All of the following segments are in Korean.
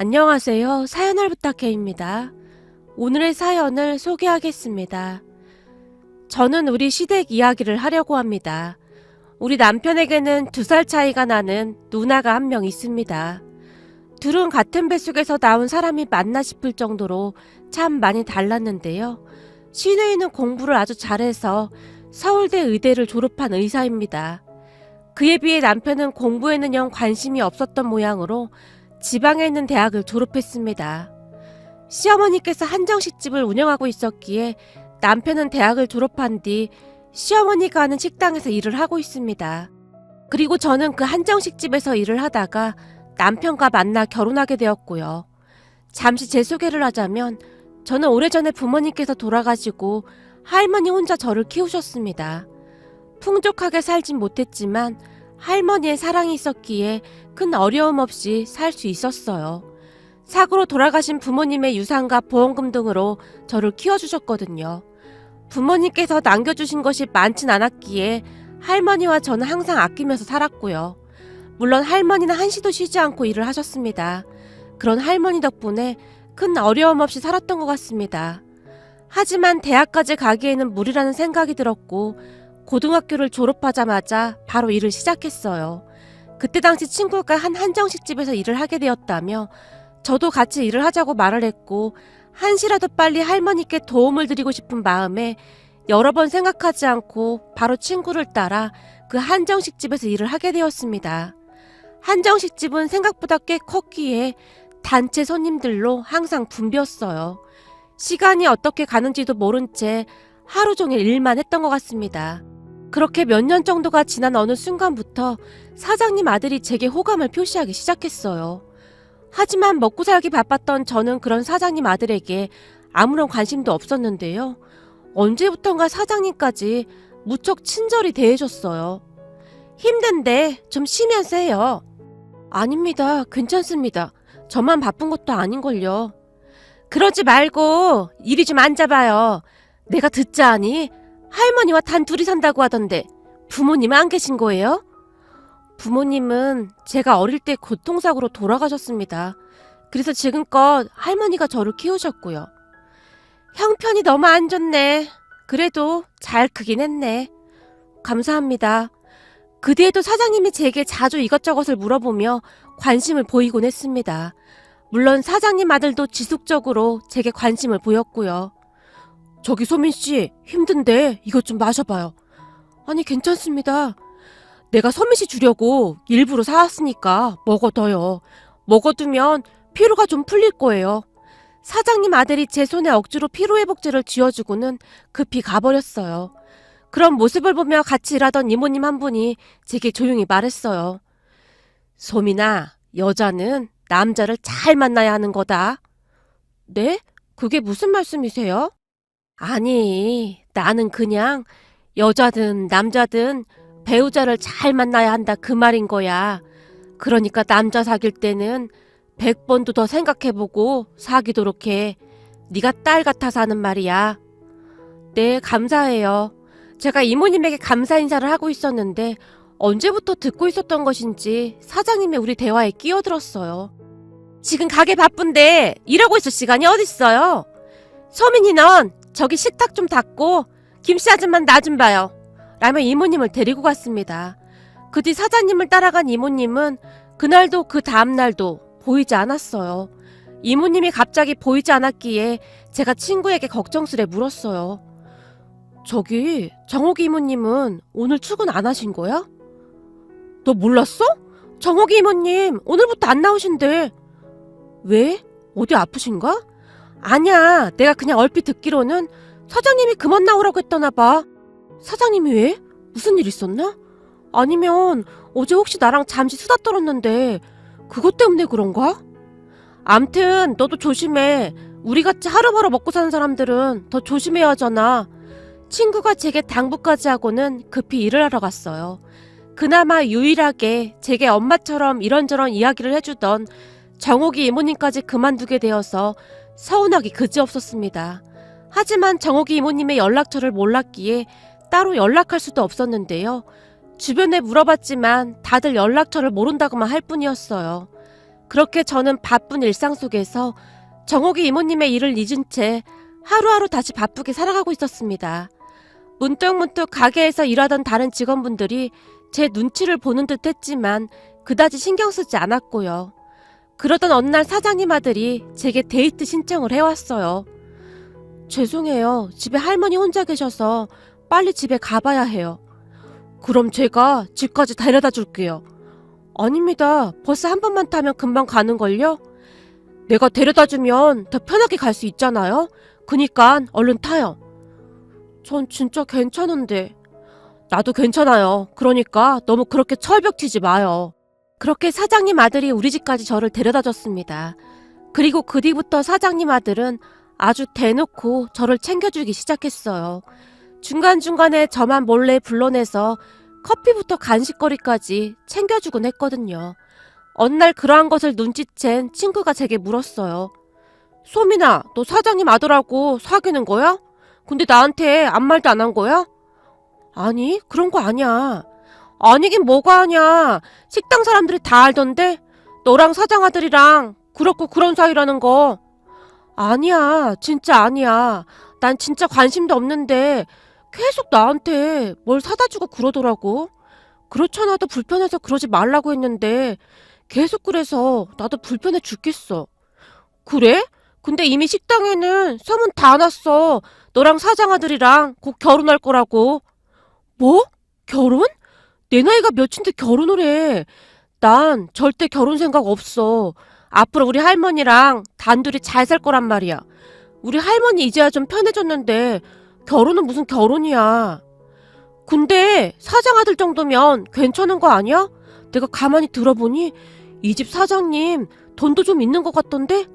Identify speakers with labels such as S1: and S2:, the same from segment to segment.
S1: 안녕하세요. 사연을 부탁해입니다. 오늘의 사연을 소개하겠습니다. 저는 우리 시댁 이야기를 하려고 합니다. 우리 남편에게는 2살 차이가 나는 누나가 한 명 있습니다. 둘은 같은 뱃속에서 나온 사람이 맞나 싶을 정도로 참 많이 달랐는데요. 시누이는 공부를 아주 잘해서 서울대 의대를 졸업한 의사입니다. 그에 비해 남편은 공부에는 영 관심이 없었던 모양으로 지방에 있는 대학을 졸업했습니다. 시어머니께서 한정식집을 운영하고 있었기에 남편은 대학을 졸업한 뒤 시어머니가 하는 식당에서 일을 하고 있습니다. 그리고 저는 그 한정식집에서 일을 하다가 남편과 만나 결혼하게 되었고요. 잠시 제 소개를 하자면 저는 오래전에 부모님께서 돌아가시고 할머니 혼자 저를 키우셨습니다. 풍족하게 살진 못했지만 할머니의 사랑이 있었기에 큰 어려움 없이 살 수 있었어요. 사고로 돌아가신 부모님의 유산과 보험금 등으로 저를 키워주셨거든요. 부모님께서 남겨주신 것이 많진 않았기에 할머니와 저는 항상 아끼면서 살았고요. 물론 할머니는 한시도 쉬지 않고 일을 하셨습니다. 그런 할머니 덕분에 큰 어려움 없이 살았던 것 같습니다. 하지만 대학까지 가기에는 무리라는 생각이 들었고 고등학교를 졸업하자마자 바로 일을 시작했어요. 그때 당시 친구가 한 한정식집에서 일을 하게 되었다며 저도 같이 일을 하자고 말을 했고 한시라도 빨리 할머니께 도움을 드리고 싶은 마음에 여러 번 생각하지 않고 바로 친구를 따라 그 한정식집에서 일을 하게 되었습니다. 한정식집은 생각보다 꽤 컸기에 단체 손님들로 항상 붐볐어요. 시간이 어떻게 가는지도 모른 채 하루 종일 일만 했던 것 같습니다. 그렇게 몇 년 정도가 지난 어느 순간부터 사장님 아들이 제게 호감을 표시하기 시작했어요. 하지만 먹고 살기 바빴던 저는 그런 사장님 아들에게 아무런 관심도 없었는데요. 언제부턴가 사장님까지 무척 친절히 대해줬어요. 힘든데 좀 쉬면서 해요. 아닙니다. 괜찮습니다. 저만 바쁜 것도 아닌걸요. 그러지 말고 이리 좀 앉아봐요. 내가 듣자 하니 할머니와 단 둘이 산다고 하던데 부모님은 안 계신 거예요? 부모님은 제가 어릴 때 교통사고로 돌아가셨습니다. 그래서 지금껏 할머니가 저를 키우셨고요. 형편이 너무 안 좋네. 그래도 잘 크긴 했네. 감사합니다. 그 뒤에도 사장님이 제게 자주 이것저것을 물어보며 관심을 보이곤 했습니다. 물론 사장님 아들도 지속적으로 제게 관심을 보였고요. 저기 소민씨, 힘든데 이것 좀 마셔봐요. 아니 괜찮습니다. 내가 소민씨 주려고 일부러 사왔으니까 먹어둬요. 먹어두면 피로가 좀 풀릴 거예요. 사장님 아들이 제 손에 억지로 피로회복제를 쥐어주고는 급히 가버렸어요. 그런 모습을 보며 같이 일하던 이모님 한 분이 제게 조용히 말했어요. 소민아, 여자는 남자를 잘 만나야 하는 거다. 네? 그게 무슨 말씀이세요? 아니, 나는 그냥 여자든 남자든 배우자를 잘 만나야 한다 그 말인 거야. 그러니까 남자 사귈 때는 100번도 더 생각해보고 사귀도록 해. 네가 딸 같아서 하는 말이야. 네, 감사해요. 제가 이모님에게 감사 인사를 하고 있었는데 언제부터 듣고 있었던 것인지 사장님이 우리 대화에 끼어들었어요. 지금 가게 바쁜데 일하고 있을 시간이 어딨어요. 소민이 넌 저기 식탁 좀 닦고 김씨 아줌마 나 좀 봐요. 라며 이모님을 데리고 갔습니다. 그 뒤 사장님을 따라간 이모님은 그날도 그 다음날도 보이지 않았어요. 이모님이 갑자기 보이지 않았기에 제가 친구에게 걱정스레 물었어요. 저기 정옥이 이모님은 오늘 출근 안 하신 거야? 너 몰랐어? 정옥이 이모님 오늘부터 안 나오신대. 왜? 어디 아프신가? 아니야, 내가 그냥 얼핏 듣기로는 사장님이 그만 나오라고 했다나 봐. 사장님이 왜? 무슨 일 있었나? 아니면 어제 혹시 나랑 잠시 수다 떨었는데 그것 때문에 그런가? 암튼 너도 조심해. 우리같이 하루바로 먹고 사는 사람들은 더 조심해야 하잖아. 친구가 제게 당부까지 하고는 급히 일을 하러 갔어요. 그나마 유일하게 제게 엄마처럼 이런저런 이야기를 해주던 정옥이 이모님까지 그만두게 되어서 서운하기 그지없었습니다. 하지만 정옥이 이모님의 연락처를 몰랐기에 따로 연락할 수도 없었는데요. 주변에 물어봤지만 다들 연락처를 모른다고만 할 뿐이었어요. 그렇게 저는 바쁜 일상 속에서 정옥이 이모님의 일을 잊은 채 하루하루 다시 바쁘게 살아가고 있었습니다. 문득문득 가게에서 일하던 다른 직원분들이 제 눈치를 보는 듯 했지만 그다지 신경 쓰지 않았고요. 그러던 어느 날 사장님 아들이 제게 데이트 신청을 해왔어요. 죄송해요. 집에 할머니 혼자 계셔서 빨리 집에 가봐야 해요. 그럼 제가 집까지 데려다 줄게요. 아닙니다. 버스 한 번만 타면 금방 가는걸요? 내가 데려다 주면 더 편하게 갈 수 있잖아요? 그니까 얼른 타요. 전 진짜 괜찮은데. 나도 괜찮아요. 그러니까 너무 그렇게 철벽 튀지 마요. 그렇게 사장님 아들이 우리 집까지 저를 데려다 줬습니다. 그리고 그 뒤부터 사장님 아들은 아주 대놓고 저를 챙겨주기 시작했어요. 중간중간에 저만 몰래 불러내서 커피부터 간식거리까지 챙겨주곤 했거든요. 어느 날 그러한 것을 눈치챈 친구가 제게 물었어요. 소민아, 너 사장님 아들하고 사귀는 거야? 근데 나한테 아무 말도 안 한 거야? 아니, 그런 거 아니야. 아니긴 뭐가 아냐. 식당 사람들이 다 알던데? 너랑 사장 아들이랑 그렇고 그런 사이라는 거. 아니야, 진짜 아니야. 난 진짜 관심도 없는데 계속 나한테 뭘 사다 주고 그러더라고. 그렇잖아도 불편해서 그러지 말라고 했는데 계속 그래서 나도 불편해 죽겠어. 그래? 근데 이미 식당에는 소문 다 났어. 너랑 사장 아들이랑 곧 결혼할 거라고. 뭐? 결혼? 내 나이가 몇인데 결혼을 해. 난 절대 결혼 생각 없어. 앞으로 우리 할머니랑 단둘이 잘 살 거란 말이야. 우리 할머니 이제야 좀 편해졌는데 결혼은 무슨 결혼이야. 근데 사장 아들 정도면 괜찮은 거 아니야? 내가 가만히 들어보니 이 집 사장님 돈도 좀 있는 것 같던데?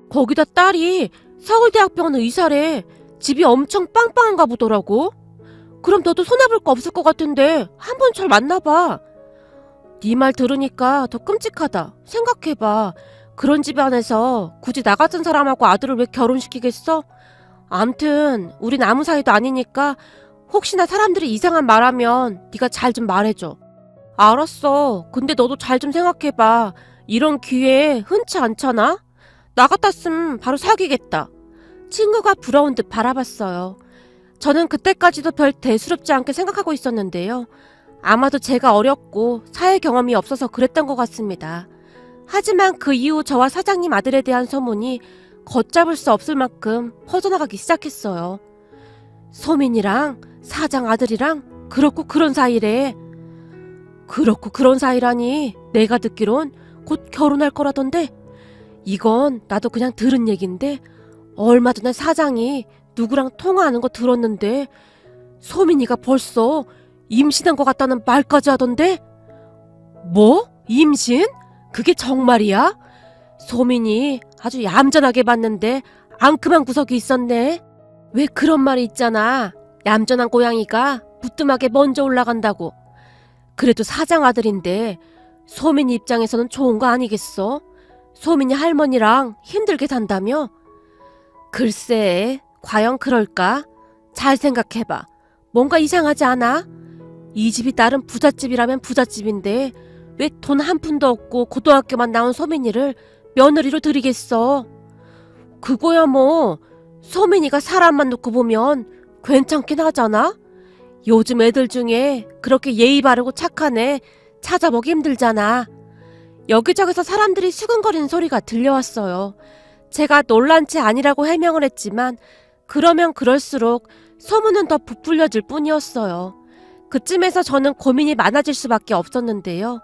S1: 거기다 딸이 서울대학병원 의사래. 집이 엄청 빵빵한가 보더라고. 그럼 너도 손해볼 거 없을 것 같은데 한번 잘 만나봐. 네 말 들으니까 더 끔찍하다. 생각해봐. 그런 집안에서 굳이 나 같은 사람하고 아들을 왜 결혼시키겠어? 암튼 우린 아무 사이도 아니니까 혹시나 사람들이 이상한 말하면 네가 잘 좀 말해줘. 알았어. 근데 너도 잘 좀 생각해봐. 이런 기회 흔치 않잖아? 나 같았으면 바로 사귀겠다. 친구가 부러운 듯 바라봤어요. 저는 그때까지도 별 대수롭지 않게 생각하고 있었는데요. 아마도 제가 어렸고 사회 경험이 없어서 그랬던 것 같습니다. 하지만 그 이후 저와 사장님 아들에 대한 소문이 걷잡을 수 없을 만큼 퍼져나가기 시작했어요. 소민이랑 사장 아들이랑 그렇고 그런 사이래. 그렇고 그런 사이라니 내가 듣기론 곧 결혼할 거라던데. 이건 나도 그냥 들은 얘긴데 얼마 전에 사장이 누구랑 통화하는 거 들었는데 소민이가 벌써 임신한 것 같다는 말까지 하던데. 뭐? 임신? 그게 정말이야? 소민이 아주 얌전하게 봤는데 앙큼한 구석이 있었네. 왜 그런 말이 있잖아. 얌전한 고양이가 부뚜막에 먼저 올라간다고. 그래도 사장 아들인데 소민이 입장에서는 좋은 거 아니겠어? 소민이 할머니랑 힘들게 산다며? 글쎄, 과연 그럴까? 잘 생각해봐. 뭔가 이상하지 않아? 이 집이 다른 부잣집이라면 부잣집인데 왜 돈 한 푼도 없고 고등학교만 나온 소민이를 며느리로 들이겠어? 그거야 뭐 소민이가 사람만 놓고 보면 괜찮긴 하잖아? 요즘 애들 중에 그렇게 예의 바르고 착한 애 찾아보기 힘들잖아. 여기저기서 사람들이 수근거리는 소리가 들려왔어요. 제가 놀란 채 아니라고 해명을 했지만 그러면 그럴수록 소문은 더 부풀려질 뿐이었어요. 그쯤에서 저는 고민이 많아질 수밖에 없었는데요.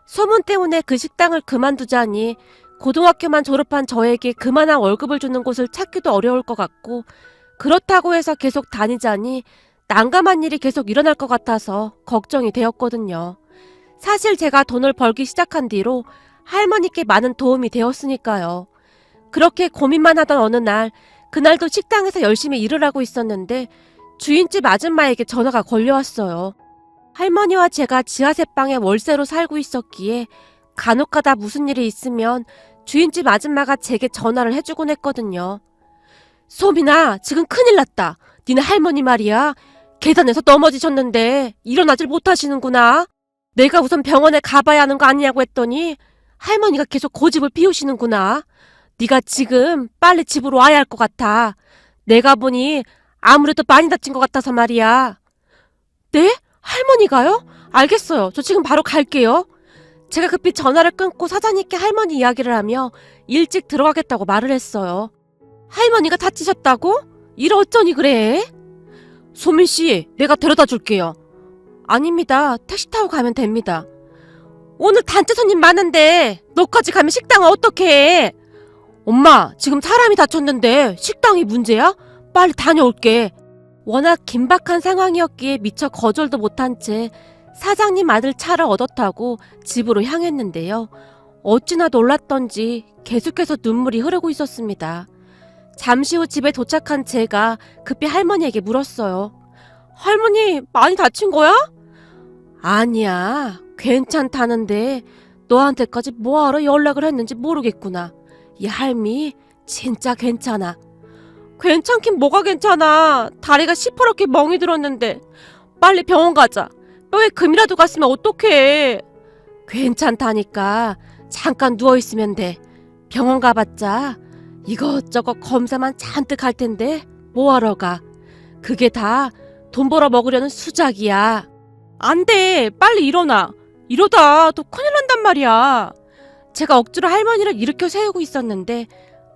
S1: 소문 때문에 그 식당을 그만두자니 고등학교만 졸업한 저에게 그만한 월급을 주는 곳을 찾기도 어려울 것 같고, 그렇다고 해서 계속 다니자니 난감한 일이 계속 일어날 것 같아서 걱정이 되었거든요. 사실 제가 돈을 벌기 시작한 뒤로 할머니께 많은 도움이 되었으니까요. 그렇게 고민만 하던 어느 날, 그날도 식당에서 열심히 일을 하고 있었는데 주인집 아줌마에게 전화가 걸려왔어요. 할머니와 제가 지하세방에 월세로 살고 있었기에 간혹가다 무슨 일이 있으면 주인집 아줌마가 제게 전화를 해주곤 했거든요. 소민아, 지금 큰일 났다. 니네 할머니 말이야. 계단에서 넘어지셨는데 일어나질 못하시는구나. 내가 우선 병원에 가봐야 하는 거 아니냐고 했더니 할머니가 계속 고집을 피우시는구나. 네가 지금 빨리 집으로 와야 할 것 같아. 내가 보니 아무래도 많이 다친 것 같아서 말이야. 네? 할머니가요? 알겠어요. 저 지금 바로 갈게요. 제가 급히 전화를 끊고 사장님께 할머니 이야기를 하며 일찍 들어가겠다고 말을 했어요. 할머니가 다치셨다고? 일 어쩌니 그래? 소민씨, 내가 데려다 줄게요. 아닙니다. 택시 타고 가면 됩니다. 오늘 단체 손님 많은데 너까지 가면 식당은 어떡해? 엄마, 지금 사람이 다쳤는데 식당이 문제야? 빨리 다녀올게. 워낙 긴박한 상황이었기에 미처 거절도 못한 채 사장님 아들 차를 얻어 타고 집으로 향했는데요. 어찌나 놀랐던지 계속해서 눈물이 흐르고 있었습니다. 잠시 후 집에 도착한 제가 급히 할머니에게 물었어요. 할머니, 많이 다친 거야? 아니야, 괜찮다는데 너한테까지 뭐하러 연락을 했는지 모르겠구나. 이 할미 진짜 괜찮아. 괜찮긴 뭐가 괜찮아. 다리가 시퍼렇게 멍이 들었는데. 빨리 병원 가자. 뼈에 금이라도 갔으면 어떡해. 괜찮다니까. 잠깐 누워있으면 돼. 병원 가봤자 이것저것 검사만 잔뜩 할 텐데 뭐하러 가. 그게 다 돈 벌어 먹으려는 수작이야. 안 돼. 빨리 일어나. 이러다 또 큰일 난단 말이야. 제가 억지로 할머니를 일으켜 세우고 있었는데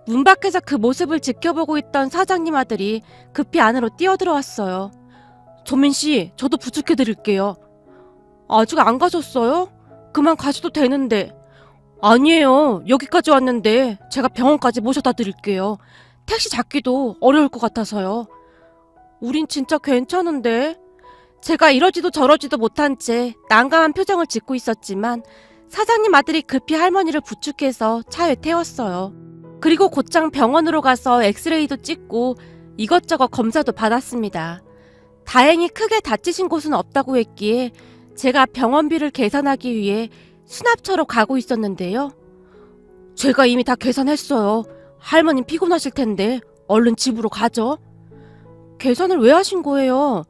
S1: 문 밖에서 그 모습을 지켜보고 있던 사장님 아들이 급히 안으로 뛰어들어왔어요. 조민씨, 저도 부축해드릴게요. 아직 안 가셨어요? 그만 가셔도 되는데. 아니에요. 여기까지 왔는데 제가 병원까지 모셔다 드릴게요. 택시 잡기도 어려울 것 같아서요. 우린 진짜 괜찮은데. 제가 이러지도 저러지도 못한 채 난감한 표정을 짓고 있었지만 사장님 아들이 급히 할머니를 부축해서 차에 태웠어요. 그리고 곧장 병원으로 가서 엑스레이도 찍고 이것저것 검사도 받았습니다. 다행히 크게 다치신 곳은 없다고 했기에 제가 병원비를 계산하기 위해 수납처로 가고 있었는데요. 제가 이미 다 계산했어요. 할머님 피곤하실 텐데 얼른 집으로 가죠. 계산을 왜 하신 거예요?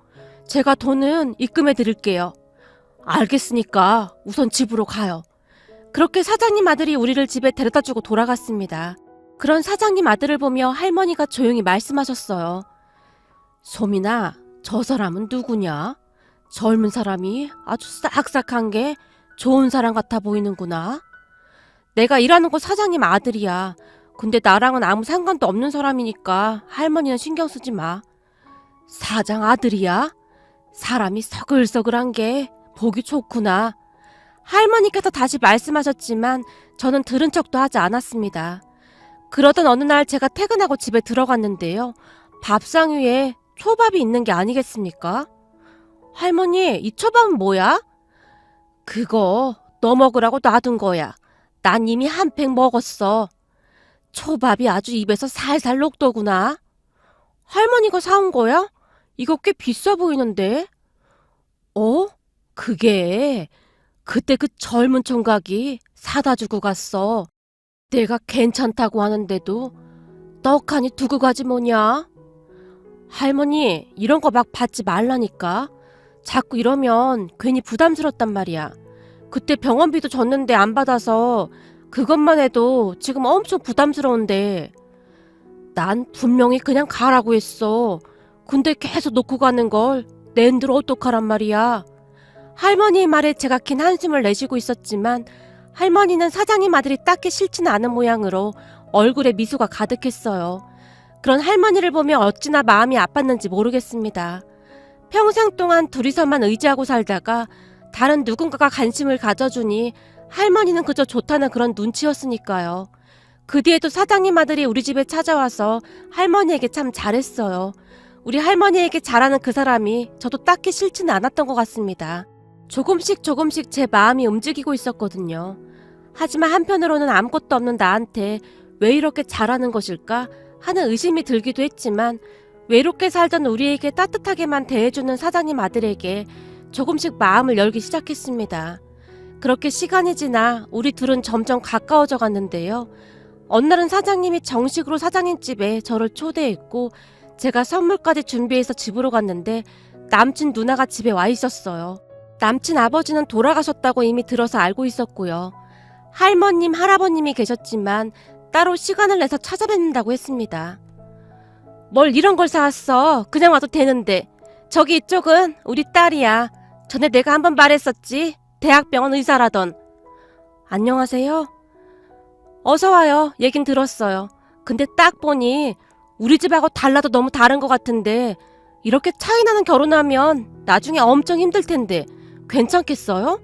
S1: 제가 돈은 입금해 드릴게요. 알겠으니까 우선 집으로 가요. 그렇게 사장님 아들이 우리를 집에 데려다주고 돌아갔습니다. 그런 사장님 아들을 보며 할머니가 조용히 말씀하셨어요. 소민아, 저 사람은 누구냐? 젊은 사람이 아주 싹싹한 게 좋은 사람 같아 보이는구나. 내가 일하는 곳 사장님 아들이야. 근데 나랑은 아무 상관도 없는 사람이니까 할머니는 신경 쓰지 마. 사장 아들이야? 사람이 서글서글한 게 보기 좋구나. 할머니께서 다시 말씀하셨지만 저는 들은 척도 하지 않았습니다. 그러던 어느 날 제가 퇴근하고 집에 들어갔는데요. 밥상 위에 초밥이 있는 게 아니겠습니까? 할머니, 이 초밥은 뭐야? 그거 너 먹으라고 놔둔 거야. 난 이미 한 팩 먹었어. 초밥이 아주 입에서 살살 녹더구나. 할머니가 사온 거야? 이거 꽤 비싸 보이는데? 어? 그게 그때 그 젊은 총각이 사다 주고 갔어. 내가 괜찮다고 하는데도 떡하니 두고 가지 뭐냐? 할머니, 이런 거 막 받지 말라니까. 자꾸 이러면 괜히 부담스럽단 말이야. 그때 병원비도 줬는데 안 받아서 그것만 해도 지금 엄청 부담스러운데. 난 분명히 그냥 가라고 했어. 근데 계속 놓고 가는 걸 낸들 어떡하란 말이야. 할머니의 말에 제가 긴 한숨을 내쉬고 있었지만 할머니는 사장님 아들이 딱히 싫지는 않은 모양으로 얼굴에 미소가 가득했어요. 그런 할머니를 보며 어찌나 마음이 아팠는지 모르겠습니다. 평생 동안 둘이서만 의지하고 살다가 다른 누군가가 관심을 가져주니 할머니는 그저 좋다는 그런 눈치였으니까요. 그 뒤에도 사장님 아들이 우리 집에 찾아와서 할머니에게 참 잘했어요. 우리 할머니에게 잘하는 그 사람이 저도 딱히 싫지는 않았던 것 같습니다. 조금씩 제 마음이 움직이고 있었거든요. 하지만 한편으로는 아무것도 없는 나한테 왜 이렇게 잘하는 것일까 하는 의심이 들기도 했지만 외롭게 살던 우리에게 따뜻하게만 대해주는 사장님 아들에게 조금씩 마음을 열기 시작했습니다. 그렇게 시간이 지나 우리 둘은 점점 가까워져 갔는데요. 어느 날은 사장님이 정식으로 사장님 집에 저를 초대했고 제가 선물까지 준비해서 집으로 갔는데 남친 누나가 집에 와 있었어요. 남친 아버지는 돌아가셨다고 이미 들어서 알고 있었고요. 할머님, 할아버님이 계셨지만 따로 시간을 내서 찾아뵙는다고 했습니다. 뭘 이런 걸 사왔어. 그냥 와도 되는데. 저기 이쪽은 우리 딸이야. 전에 내가 한번 말했었지. 대학병원 의사라던. 안녕하세요. 어서 와요. 얘긴 들었어요. 근데 딱 보니 우리 집하고 달라도 너무 다른 것 같은데 이렇게 차이 나는 결혼하면 나중에 엄청 힘들 텐데 괜찮겠어요?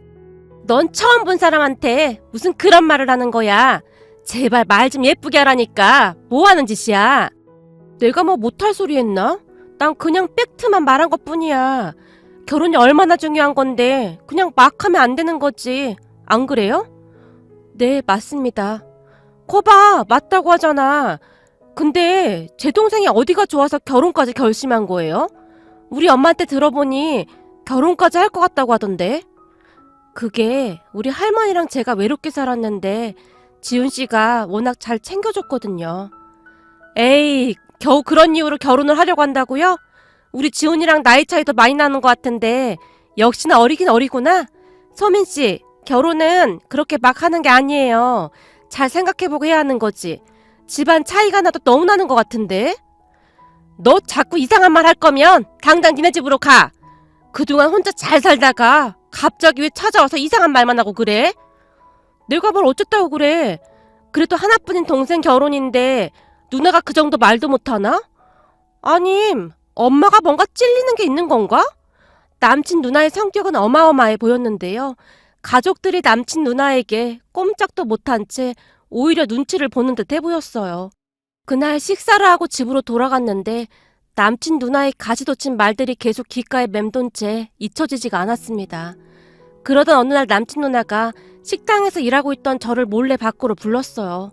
S1: 넌 처음 본 사람한테 무슨 그런 말을 하는 거야. 제발 말 좀 예쁘게 하라니까. 뭐 하는 짓이야? 내가 뭐 못할 소리 했나? 난 그냥 팩트만 말한 것뿐이야. 결혼이 얼마나 중요한 건데 그냥 막 하면 안 되는 거지. 안 그래요? 네, 맞습니다. 거봐, 맞다고 하잖아. 근데 제 동생이 어디가 좋아서 결혼까지 결심한 거예요? 우리 엄마한테 들어보니 결혼까지 할 것 같다고 하던데. 그게 우리 할머니랑 제가 외롭게 살았는데 지훈 씨가 워낙 잘 챙겨줬거든요. 에이, 겨우 그런 이유로 결혼을 하려고 한다고요? 우리 지훈이랑 나이 차이도 많이 나는 것 같은데 역시나 어리긴 어리구나. 소민 씨, 결혼은 그렇게 막 하는 게 아니에요. 잘 생각해보고 해야 하는 거지. 집안 차이가 나도 너무 나는 것 같은데. 너 자꾸 이상한 말 할 거면 당장 니네 집으로 가. 그동안 혼자 잘 살다가 갑자기 왜 찾아와서 이상한 말만 하고 그래? 내가 뭘 어쨌다고 그래. 그래도 하나뿐인 동생 결혼인데 누나가 그 정도 말도 못하나? 아님, 엄마가 뭔가 찔리는 게 있는 건가? 남친 누나의 성격은 어마어마해 보였는데요. 가족들이 남친 누나에게 꼼짝도 못한 채 오히려 눈치를 보는 듯해 보였어요. 그날 식사를 하고 집으로 돌아갔는데 남친 누나의 가시돋친 말들이 계속 귓가에 맴돈 채 잊혀지지가 않았습니다. 그러던 어느 날 남친 누나가 식당에서 일하고 있던 저를 몰래 밖으로 불렀어요.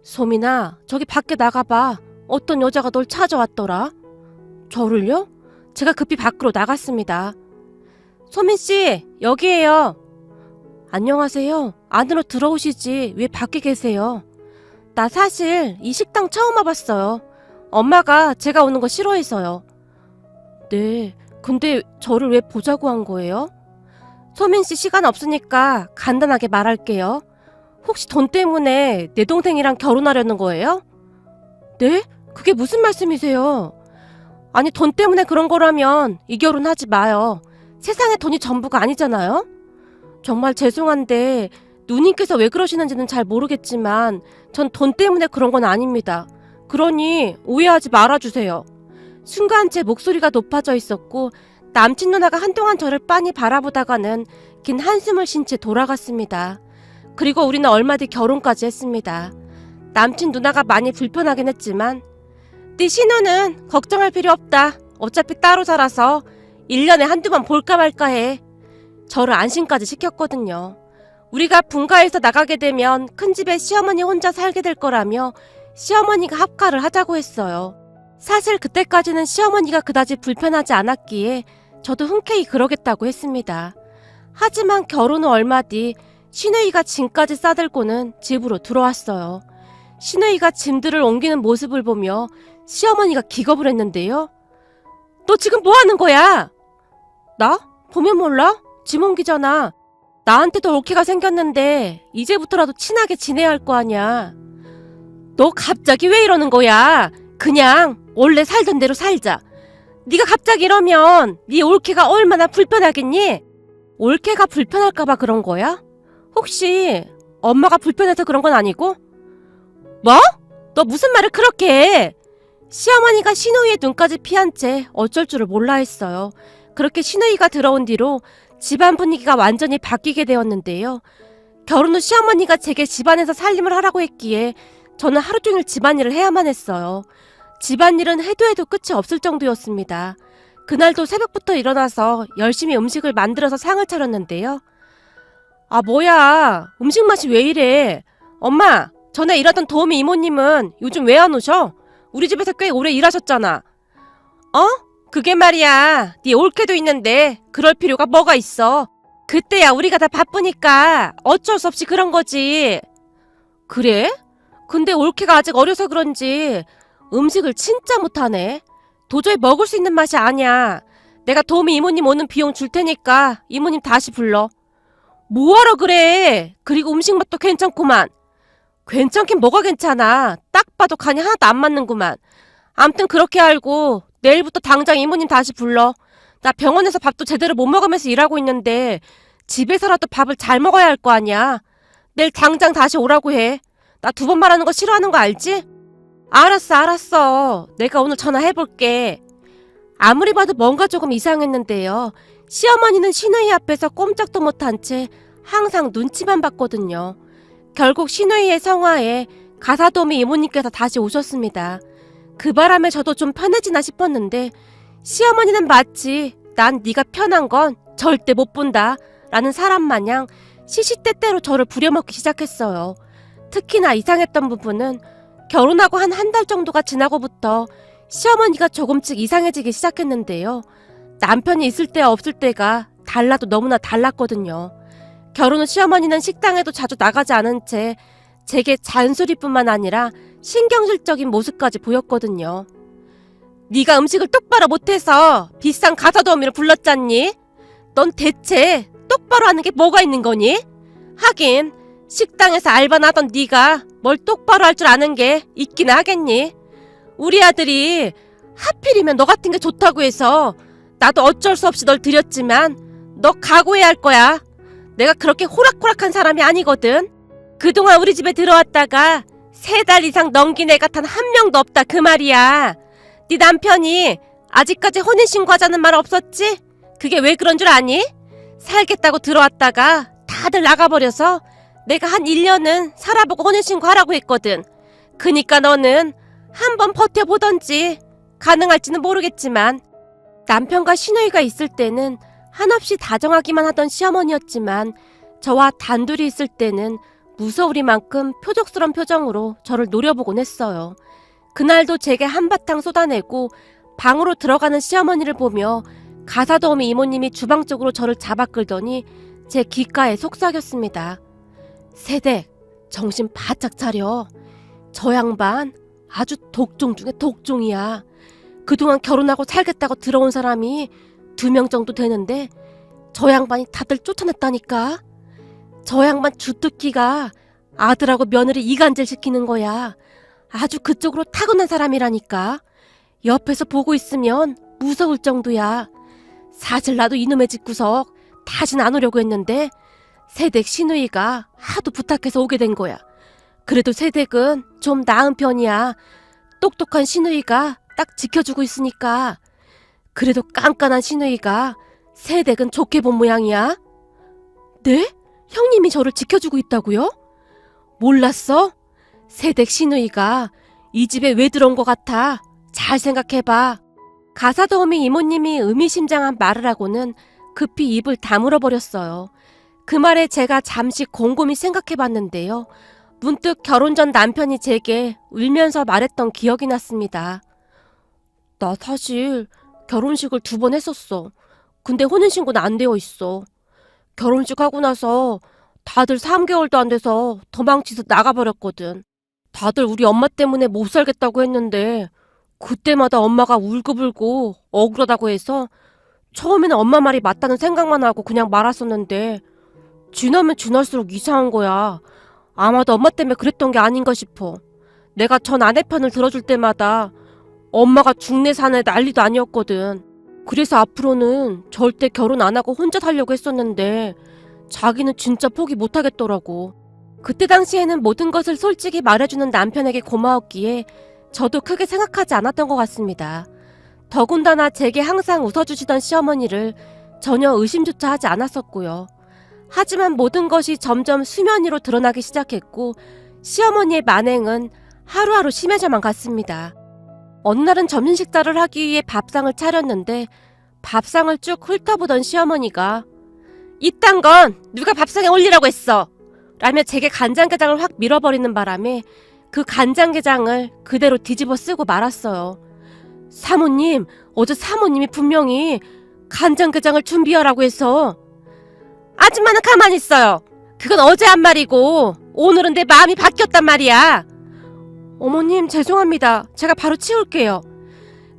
S1: 소민아, 저기 밖에 나가봐. 어떤 여자가 널 찾아왔더라. 저를요? 제가 급히 밖으로 나갔습니다. 소민씨, 여기에요. 안녕하세요. 안으로 들어오시지 왜 밖에 계세요? 나 사실 이 식당 처음 와봤어요. 엄마가 제가 오는 거 싫어해서요. 네, 근데 저를 왜 보자고 한 거예요? 소민씨 시간 없으니까 간단하게 말할게요. 혹시 돈 때문에 내 동생이랑 결혼하려는 거예요? 네? 그게 무슨 말씀이세요? 아니, 돈 때문에 그런 거라면 이 결혼 하지 마요. 세상에 돈이 전부가 아니잖아요? 정말 죄송한데 누님께서 왜 그러시는지는 잘 모르겠지만 전 돈 때문에 그런 건 아닙니다. 그러니 오해하지 말아주세요. 순간 제 목소리가 높아져 있었고 남친 누나가 한동안 저를 빤히 바라보다가는 긴 한숨을 쉰 채 돌아갔습니다. 그리고 우리는 얼마 뒤 결혼까지 했습니다. 남친 누나가 많이 불편하긴 했지만 네 신우는 걱정할 필요 없다. 어차피 따로 살아서 1년에 한두 번 볼까 말까 해. 저를 안심까지 시켰거든요. 우리가 분가해서 나가게 되면 큰 집에 시어머니 혼자 살게 될 거라며 시어머니가 합가를 하자고 했어요. 사실 그때까지는 시어머니가 그다지 불편하지 않았기에 저도 흔쾌히 그러겠다고 했습니다. 하지만 결혼 후 얼마 뒤 신우이가 짐까지 싸들고는 집으로 들어왔어요. 신우이가 짐들을 옮기는 모습을 보며 시어머니가 기겁을 했는데요. 너 지금 뭐 하는 거야? 나? 보면 몰라? 짐 옮기잖아. 나한테도 올케가 생겼는데 이제부터라도 친하게 지내야 할 거 아니야. 너 갑자기 왜 이러는 거야? 그냥 원래 살던 대로 살자. 네가 갑자기 이러면 네 올케가 얼마나 불편하겠니? 올케가 불편할까봐 그런 거야? 혹시 엄마가 불편해서 그런 건 아니고? 뭐? 너 무슨 말을 그렇게 해? 시어머니가 신우이의 눈까지 피한 채 어쩔 줄을 몰라 했어요. 그렇게 신우이가 들어온 뒤로 집안 분위기가 완전히 바뀌게 되었는데요. 결혼 후 시어머니가 제게 집안에서 살림을 하라고 했기에 저는 하루 종일 집안일을 해야만 했어요. 집안일은 해도 해도 끝이 없을 정도였습니다. 그날도 새벽부터 일어나서 열심히 음식을 만들어서 상을 차렸는데요. 아, 뭐야. 음식 맛이 왜 이래. 엄마, 전에 일하던 도우미 이모님은 요즘 왜 안 오셔? 우리 집에서 꽤 오래 일하셨잖아. 어? 그게 말이야. 네 올케도 있는데 그럴 필요가 뭐가 있어. 그때야 우리가 다 바쁘니까 어쩔 수 없이 그런 거지. 그래? 근데 올케가 아직 어려서 그런지 음식을 진짜 못하네. 도저히 먹을 수 있는 맛이 아니야. 내가 도우미 이모님 오는 비용 줄 테니까 이모님 다시 불러. 뭐하러 그래? 그리고 음식 맛도 괜찮구만. 괜찮긴 뭐가 괜찮아. 딱 봐도 간이 하나도 안 맞는구만. 암튼 그렇게 알고 내일부터 당장 이모님 다시 불러. 나 병원에서 밥도 제대로 못 먹으면서 일하고 있는데 집에서라도 밥을 잘 먹어야 할 거 아니야. 내일 당장 다시 오라고 해. 나 2번 말하는 거 싫어하는 거 알지? 알았어. 내가 오늘 전화해볼게. 아무리 봐도 뭔가 조금 이상했는데요. 시어머니는 시누이 앞에서 꼼짝도 못한 채 항상 눈치만 봤거든요. 결국 시누이의 성화에 가사도우미 이모님께서 다시 오셨습니다. 그 바람에 저도 좀 편해지나 싶었는데 시어머니는 마치 난 네가 편한 건 절대 못 본다 라는 사람 마냥 시시때때로 저를 부려먹기 시작했어요. 특히나 이상했던 부분은 결혼하고 한 달 정도가 지나고부터 시어머니가 조금씩 이상해지기 시작했는데요. 남편이 있을 때 없을 때가 달라도 너무나 달랐거든요. 결혼 후 시어머니는 식당에도 자주 나가지 않은 채 제게 잔소리뿐만 아니라 신경질적인 모습까지 보였거든요. 네가 음식을 똑바로 못해서 비싼 가사도우미를 불렀잖니? 넌 대체 똑바로 하는 게 뭐가 있는 거니? 하긴 식당에서 알바나 하던 네가 뭘 똑바로 할 줄 아는 게 있긴 하겠니? 우리 아들이 하필이면 너 같은 게 좋다고 해서 나도 어쩔 수 없이 널 들였지만 너 각오해야 할 거야. 내가 그렇게 호락호락한 사람이 아니거든. 그동안 우리 집에 들어왔다가 3달 이상 넘긴 애가 단 한 명도 없다 그 말이야. 네 남편이 아직까지 혼인신고하자는 말 없었지? 그게 왜 그런 줄 아니? 살겠다고 들어왔다가 다들 나가버려서 내가 한 1년은 살아보고 혼인신고하라고 했거든. 그니까 너는 한번 버텨보던지. 가능할지는 모르겠지만 남편과 시누이가 있을 때는 한없이 다정하기만 하던 시어머니였지만 저와 단둘이 있을 때는 무서우리만큼 표적스런 표정으로 저를 노려보곤 했어요. 그날도 제게 한바탕 쏟아내고 방으로 들어가는 시어머니를 보며 가사도우미 이모님이 주방 쪽으로 저를 잡아 끌더니 제 귓가에 속삭였습니다. 세댁, 정신 바짝 차려. 저 양반 아주 독종 중에 독종이야. 그동안 결혼하고 살겠다고 들어온 사람이 2명 정도 되는데 저 양반이 다들 쫓아냈다니까. 저 양반 주특기가 아들하고 며느리 이간질 시키는 거야. 아주 그쪽으로 타고난 사람이라니까. 옆에서 보고 있으면 무서울 정도야. 사실 나도 이놈의 집구석 다신 안 오려고 했는데 세댁 시누이가 하도 부탁해서 오게 된 거야. 그래도 세댁은 좀 나은 편이야. 똑똑한 시누이가 딱 지켜주고 있으니까. 그래도 깐깐한 시누이가 세댁은 좋게 본 모양이야. 네? 형님이 저를 지켜주고 있다고요? 몰랐어? 세댁 시누이가 이 집에 왜 들어온 것 같아? 잘 생각해봐. 가사도우미 이모님이 의미심장한 말을 하고는 급히 입을 다물어 버렸어요. 그 말에 제가 잠시 곰곰이 생각해봤는데요. 문득 결혼 전 남편이 제게 울면서 말했던 기억이 났습니다. 나 사실 결혼식을 2번 했었어. 근데 혼인신고는 안 되어 있어. 결혼식 하고 나서 다들 3개월도 안 돼서 도망치서 나가버렸거든. 다들 우리 엄마 때문에 못 살겠다고 했는데 그때마다 엄마가 울고불고 억울하다고 해서 처음에는 엄마 말이 맞다는 생각만 하고 그냥 말았었는데 지나면 지날수록 이상한 거야. 아마도 엄마 때문에 그랬던 게 아닌가 싶어. 내가 전 아내 편을 들어줄 때마다 엄마가 죽네 사네 난리도 아니었거든. 그래서 앞으로는 절대 결혼 안 하고 혼자 살려고 했었는데 자기는 진짜 포기 못 하겠더라고. 그때 당시에는 모든 것을 솔직히 말해주는 남편에게 고마웠기에 저도 크게 생각하지 않았던 것 같습니다. 더군다나 제게 항상 웃어주시던 시어머니를 전혀 의심조차 하지 않았었고요. 하지만 모든 것이 점점 수면 위로 드러나기 시작했고 시어머니의 만행은 하루하루 심해져만 갔습니다. 어느 날은 점심 식사를 하기 위해 밥상을 차렸는데 밥상을 쭉 훑어보던 시어머니가 이딴 건 누가 밥상에 올리라고 했어! 라며 제게 간장게장을 확 밀어버리는 바람에 그 간장게장을 그대로 뒤집어 쓰고 말았어요. 사모님, 어제 사모님이 분명히 간장게장을 준비하라고 해서. 아줌마는 가만히 있어요. 그건 어제 한 말이고 오늘은 내 마음이 바뀌었단 말이야. 어머님 죄송합니다. 제가 바로 치울게요.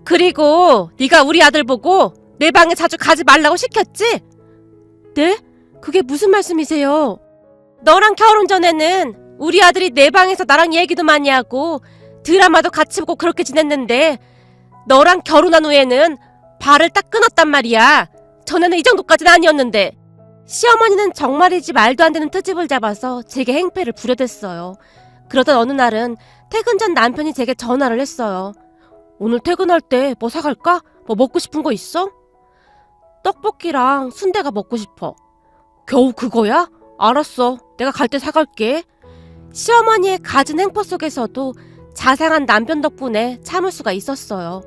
S1: 그리고 네가 우리 아들 보고 내 방에 자주 가지 말라고 시켰지? 네? 그게 무슨 말씀이세요? 너랑 결혼 전에는 우리 아들이 내 방에서 나랑 얘기도 많이 하고 드라마도 같이 보고 그렇게 지냈는데 너랑 결혼한 후에는 발을 딱 끊었단 말이야. 전에는 이 정도까지는 아니었는데. 시어머니는 정말이지 말도 안 되는 트집을 잡아서 제게 행패를 부려댔어요. 그러던 어느 날은 퇴근 전 남편이 제게 전화를 했어요. 오늘 퇴근할 때 뭐 사갈까? 뭐 먹고 싶은 거 있어? 떡볶이랑 순대가 먹고 싶어. 겨우 그거야? 알았어. 내가 갈 때 사갈게. 시어머니의 갖은 행포 속에서도 자상한 남편 덕분에 참을 수가 있었어요.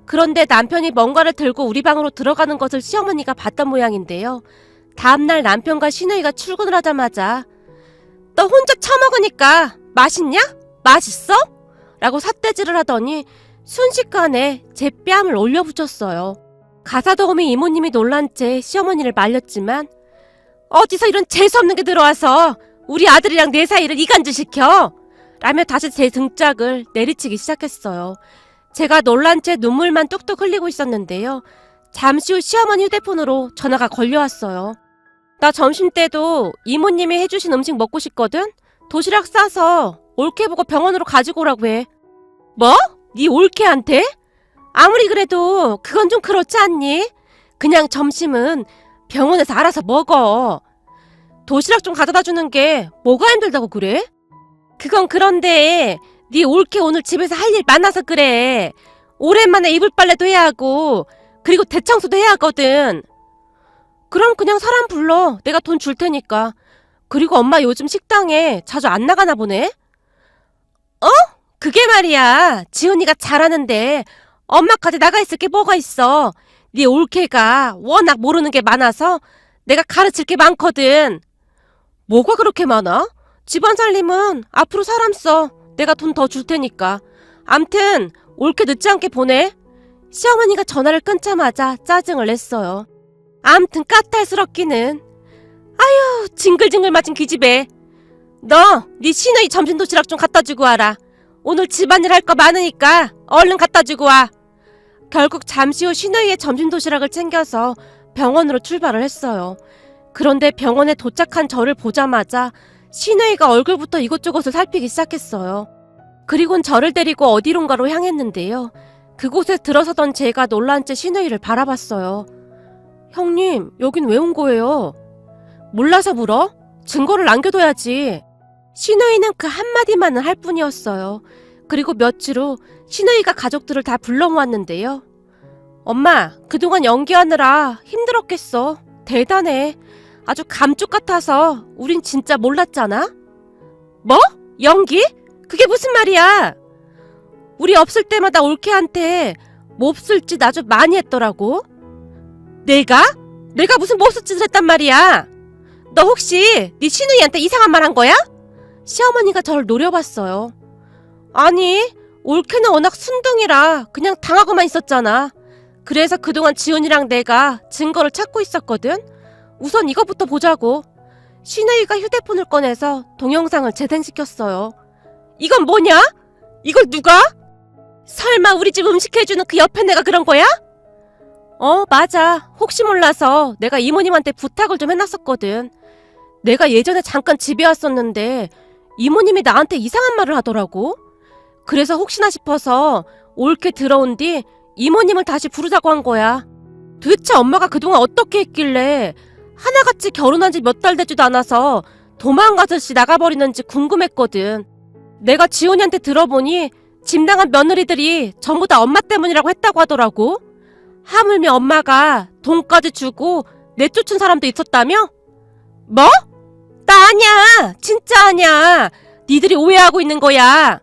S1: 그런데 남편이 뭔가를 들고 우리 방으로 들어가는 것을 시어머니가 봤던 모양인데요. 다음날 남편과 시누이가 출근을 하자마자 너 혼자 처먹으니까 맛있냐? 맛있어? 라고 삿대질을 하더니 순식간에 제 뺨을 올려붙였어요. 가사도우미 이모님이 놀란 채 시어머니를 말렸지만 어디서 이런 재수없는 게 들어와서 우리 아들이랑 내 사이를 이간질시켜? 라며 다시 제 등짝을 내리치기 시작했어요. 제가 놀란 채 눈물만 뚝뚝 흘리고 있었는데요. 잠시 후 시어머니 휴대폰으로 전화가 걸려왔어요. 나 점심때도 이모님이 해주신 음식 먹고 싶거든? 도시락 싸서 올케 보고 병원으로 가지고 오라고 해. 뭐? 네 올케한테? 아무리 그래도 그건 좀 그렇지 않니? 그냥 점심은 병원에서 알아서 먹어. 도시락 좀 가져다 주는 게 뭐가 힘들다고 그래? 그건 그런데 네 올케 오늘 집에서 할 일 많아서 그래. 오랜만에 이불 빨래도 해야 하고 그리고 대청소도 해야 하거든. 그럼 그냥 사람 불러. 내가 돈 줄 테니까. 그리고 엄마 요즘 식당에 자주 안 나가나 보네? 어? 그게 말이야. 지훈이가 잘하는데 엄마까지 나가 있을 게 뭐가 있어. 네 올케가 워낙 모르는 게 많아서 내가 가르칠 게 많거든. 뭐가 그렇게 많아? 집안 살림은 앞으로 사람 써. 내가 돈 더 줄 테니까. 암튼 올케 늦지 않게 보내. 시어머니가 전화를 끊자마자 짜증을 냈어요. 암튼 까탈스럽기는. 아유, 징글징글 맞은 기집애. 너 네 시누이 점심 도시락 좀 갖다 주고 와라. 오늘 집안일 할 거 많으니까 얼른 갖다 주고 와. 결국 잠시 후 시누이의 점심 도시락을 챙겨서 병원으로 출발을 했어요. 그런데 병원에 도착한 저를 보자마자 시누이가 얼굴부터 이곳저곳을 살피기 시작했어요. 그리곤 저를 데리고 어디론가로 향했는데요. 그곳에 들어서던 제가 놀란 채 시누이를 바라봤어요. 형님, 여긴 왜 온 거예요? 몰라서 물어? 증거를 남겨둬야지. 시누이는 그 한마디만은 할 뿐이었어요. 그리고 며칠 후 시누이가 가족들을 다 불러 모았는데요. 엄마, 그동안 연기하느라 힘들었겠어. 대단해. 아주 감쪽 같아서 우린 진짜 몰랐잖아. 뭐? 연기? 그게 무슨 말이야? 우리 없을 때마다 올케한테 몹쓸 짓 아주 많이 했더라고. 내가? 내가 무슨 몹쓸 짓을 했단 말이야? 너 혹시 네 시누이한테 이상한 말 한 거야? 시어머니가 저를 노려봤어요. 아니, 올케는 워낙 순둥이라 그냥 당하고만 있었잖아. 그래서 그동안 지훈이랑 내가 증거를 찾고 있었거든. 우선 이거부터 보자고. 시누이가 휴대폰을 꺼내서 동영상을 재생시켰어요. 이건 뭐냐? 이걸 누가? 설마 우리 집 음식 해주는 그 옆에 내가 그런 거야? 맞아. 혹시 몰라서 내가 이모님한테 부탁을 좀 해놨었거든. 내가 예전에 잠깐 집에 왔었는데 이모님이 나한테 이상한 말을 하더라고. 그래서 혹시나 싶어서 올케 들어온 뒤 이모님을 다시 부르자고 한 거야. 도대체 엄마가 그동안 어떻게 했길래 하나같이 결혼한 지 몇 달 되지도 않아서 도망가듯이 나가버리는지 궁금했거든. 내가 지훈이한테 들어보니 집 나간 며느리들이 전부 다 엄마 때문이라고 했다고 하더라고. 하물며 엄마가 돈까지 주고 내쫓은 사람도 있었다며? 뭐? 나 아니야. 진짜 아니야. 니들이 오해하고 있는 거야.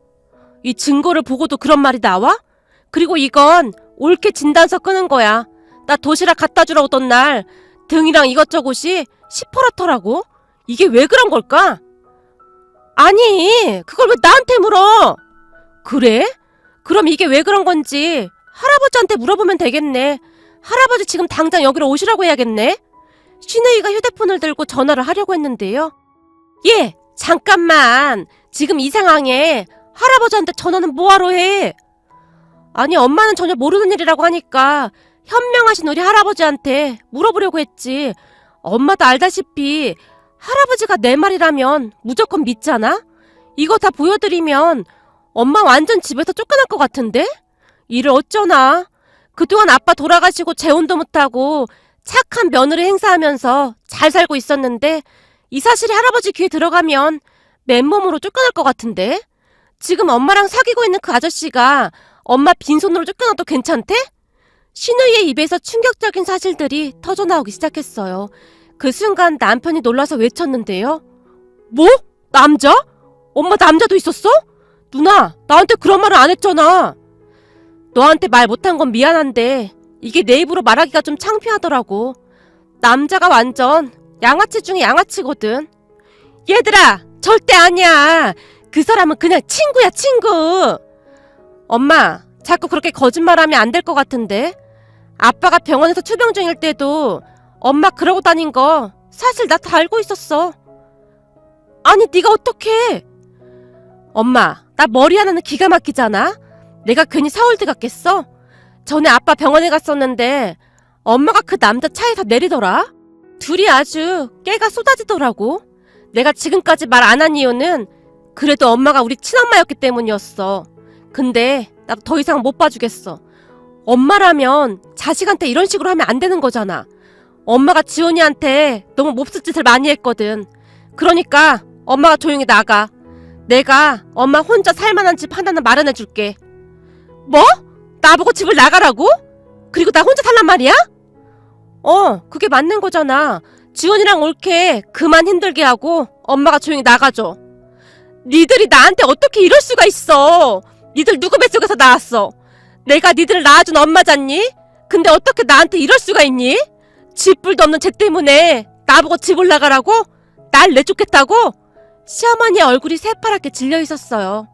S1: 이 증거를 보고도 그런 말이 나와? 그리고 이건 올케 진단서 끄는 거야. 나 도시락 갖다 주러 오던 날 등이랑 이것저것이 시퍼렇더라고. 이게 왜 그런 걸까? 아니, 그걸 왜 나한테 물어? 그래? 그럼 이게 왜 그런 건지 할아버지한테 물어보면 되겠네. 할아버지 지금 당장 여기로 오시라고 해야겠네. 시누이가 휴대폰을 들고 전화를 하려고 했는데요. 예, 잠깐만. 지금 이 상황에 할아버지한테 전화는 뭐하러 해? 아니, 엄마는 전혀 모르는 일이라고 하니까 현명하신 우리 할아버지한테 물어보려고 했지. 엄마도 알다시피 할아버지가 내 말이라면 무조건 믿잖아? 이거 다 보여드리면 엄마 완전 집에서 쫓겨날 것 같은데? 일을 어쩌나? 그동안 아빠 돌아가시고 재혼도 못하고 착한 며느리 행사하면서 잘 살고 있었는데 이 사실이 할아버지 귀에 들어가면 맨몸으로 쫓겨날 것 같은데? 지금 엄마랑 사귀고 있는 그 아저씨가 엄마 빈손으로 쫓겨나도 괜찮대? 신우이의 입에서 충격적인 사실들이 터져나오기 시작했어요. 그 순간 남편이 놀라서 외쳤는데요. 뭐? 남자? 엄마 남자도 있었어? 누나, 나한테 그런 말을 안 했잖아. 너한테 말 못한 건 미안한데 이게 내 입으로 말하기가 좀 창피하더라고. 남자가 완전 양아치 중에 양아치거든. 얘들아, 절대 아니야. 그 사람은 그냥 친구야, 친구. 엄마, 자꾸 그렇게 거짓말하면 안 될 것 같은데. 아빠가 병원에서 투병 중일 때도 엄마 그러고 다닌 거 사실 나 다 알고 있었어. 아니, 네가 어떡해. 엄마, 나 머리 하나는 기가 막히잖아. 내가 괜히 서울대 갔겠어? 전에 아빠 병원에 갔었는데 엄마가 그 남자 차에서 내리더라. 둘이 아주 깨가 쏟아지더라고. 내가 지금까지 말 안 한 이유는 그래도 엄마가 우리 친엄마였기 때문이었어. 근데 나도 더 이상 못 봐주겠어. 엄마라면 자식한테 이런 식으로 하면 안 되는 거잖아. 엄마가 지원이한테 너무 몹쓸 짓을 많이 했거든. 그러니까 엄마가 조용히 나가. 내가 엄마 혼자 살만한 집 하나는 마련해줄게. 뭐? 나보고 집을 나가라고? 그리고 나 혼자 살란 말이야? 그게 맞는 거잖아. 지원이랑 옳게 그만 힘들게 하고 엄마가 조용히 나가줘. 니들이 나한테 어떻게 이럴 수가 있어. 니들 누구 뱃속에서 나왔어. 내가 니들을 낳아준 엄마잖니? 근데 어떻게 나한테 이럴 수가 있니? 집불도 없는 쟤 때문에 나보고 집을 나가라고? 날 내쫓겠다고? 시어머니의 얼굴이 새파랗게 질려 있었어요.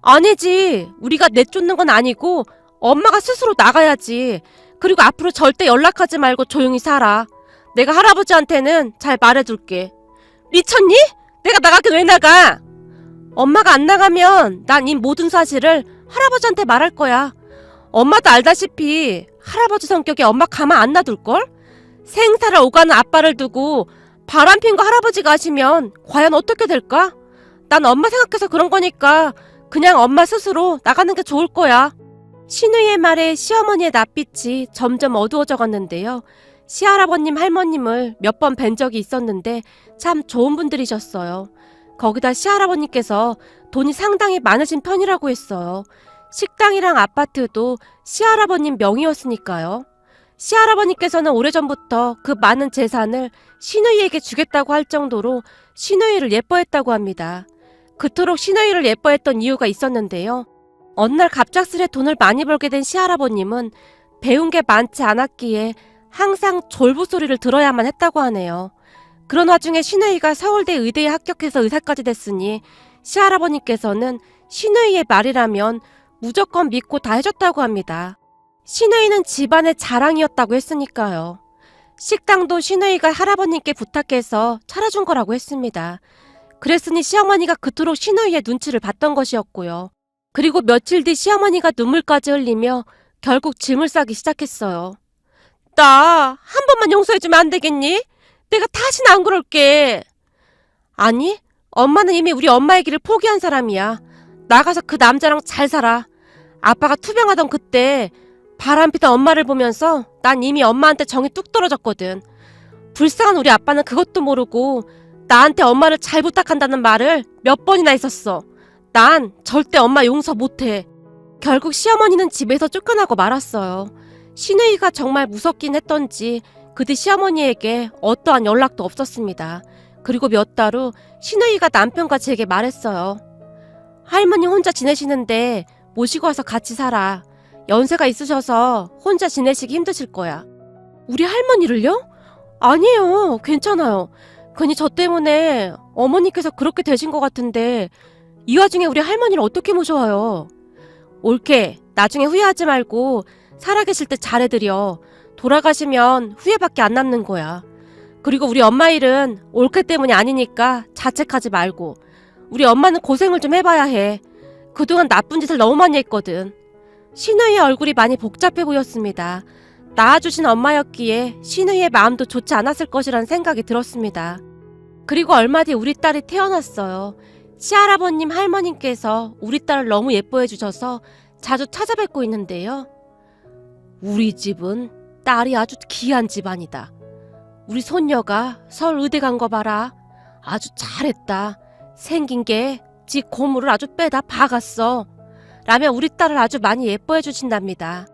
S1: 아니지. 우리가 내쫓는 건 아니고 엄마가 스스로 나가야지. 그리고 앞으로 절대 연락하지 말고 조용히 살아. 내가 할아버지한테는 잘 말해둘게. 미쳤니? 내가 나가긴 왜 나가? 엄마가 안 나가면 난 이 모든 사실을 할아버지한테 말할 거야. 엄마도 알다시피 할아버지 성격에 엄마 가만 안 놔둘걸? 생사를 오가는 아빠를 두고 바람핀 거 할아버지가 하시면 과연 어떻게 될까? 난 엄마 생각해서 그런 거니까 그냥 엄마 스스로 나가는 게 좋을 거야. 신우이의 말에 시어머니의 낯빛이 점점 어두워져 갔는데요. 시할아버님 할머님을 몇 번 뵌 적이 있었는데 참 좋은 분들이셨어요. 거기다 시할아버님께서 돈이 상당히 많으신 편이라고 했어요. 식당이랑 아파트도 시할아버님 명의였으니까요. 시할아버님께서는 오래전부터 그 많은 재산을 신우이에게 주겠다고 할 정도로 신우이를 예뻐했다고 합니다. 그토록 신우이를 예뻐했던 이유가 있었는데요. 어느 날 갑작스레 돈을 많이 벌게 된 시할아버님은 배운 게 많지 않았기에 항상 졸부소리를 들어야만 했다고 하네요. 그런 와중에 신우이가 서울대 의대에 합격해서 의사까지 됐으니 시할아버님께서는 신우이의 말이라면 무조건 믿고 다 해줬다고 합니다. 신우이는 집안의 자랑이었다고 했으니까요. 식당도 신우이가 할아버님께 부탁해서 차려준 거라고 했습니다. 그랬으니 시어머니가 그토록 신우이의 눈치를 봤던 것이었고요. 그리고 며칠 뒤 시어머니가 눈물까지 흘리며 결국 짐을 싸기 시작했어요. 나 한 번만 용서해주면 안 되겠니? 내가 다시는 안 그럴게. 아니, 엄마는 이미 우리 엄마의 길을 포기한 사람이야. 나가서 그 남자랑 잘 살아. 아빠가 투병하던 그때 바람피던 엄마를 보면서 난 이미 엄마한테 정이 뚝 떨어졌거든. 불쌍한 우리 아빠는 그것도 모르고 나한테 엄마를 잘 부탁한다는 말을 몇 번이나 했었어. 난 절대 엄마 용서 못해. 결국 시어머니는 집에서 쫓겨나고 말았어요. 신우이가 정말 무섭긴 했던지 그 뒤 시어머니에게 어떠한 연락도 없었습니다. 그리고 몇 달 후 신우이가 남편과 제게 말했어요. 할머니 혼자 지내시는데 모시고 와서 같이 살아. 연세가 있으셔서 혼자 지내시기 힘드실 거야. 우리 할머니를요? 아니에요. 괜찮아요. 괜히 저 때문에 어머니께서 그렇게 되신 것 같은데 이 와중에 우리 할머니를 어떻게 모셔와요? 옳게 나중에 후회하지 말고 살아계실 때 잘해드려. 돌아가시면 후회밖에 안 남는 거야. 그리고 우리 엄마 일은 옳게 때문이 아니니까 자책하지 말고. 우리 엄마는 고생을 좀 해봐야 해. 그동안 나쁜 짓을 너무 많이 했거든. 신우이의 얼굴이 많이 복잡해 보였습니다. 낳아주신 엄마였기에 신우이의 마음도 좋지 않았을 것이라는 생각이 들었습니다. 그리고 얼마 뒤 우리 딸이 태어났어요. 시할아버님 할머님께서 우리 딸을 너무 예뻐해 주셔서 자주 찾아뵙고 있는데요. 우리 집은 딸이 아주 귀한 집안이다. 우리 손녀가 서울 의대 간 거 봐라. 아주 잘했다. 생긴 게 지 고물을 아주 빼다 박았어. 라며 우리 딸을 아주 많이 예뻐해 주신답니다.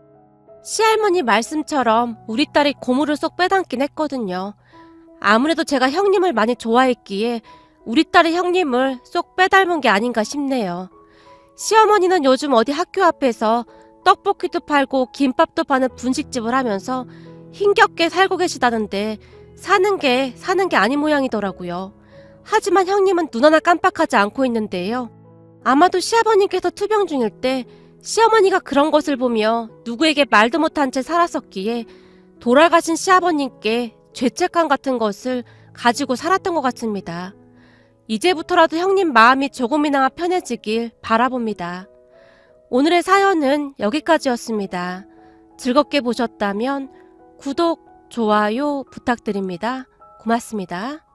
S1: 시할머니 말씀처럼 우리 딸이 고물을 쏙 빼닮긴 했거든요. 아무래도 제가 형님을 많이 좋아했기에 우리 딸이 형님을 쏙 빼닮은 게 아닌가 싶네요. 시어머니는 요즘 어디 학교 앞에서 떡볶이도 팔고 김밥도 파는 분식집을 하면서 힘겹게 살고 계시다는데 사는 게 아닌 모양이더라고요. 하지만 형님은 눈 하나 깜빡하지 않고 있는데요. 아마도 시아버님께서 투병 중일 때 시어머니가 그런 것을 보며 누구에게 말도 못한 채 살았었기에 돌아가신 시아버님께 죄책감 같은 것을 가지고 살았던 것 같습니다. 이제부터라도 형님 마음이 조금이나마 편해지길 바라봅니다. 오늘의 사연은 여기까지였습니다. 즐겁게 보셨다면 구독, 좋아요 부탁드립니다. 고맙습니다.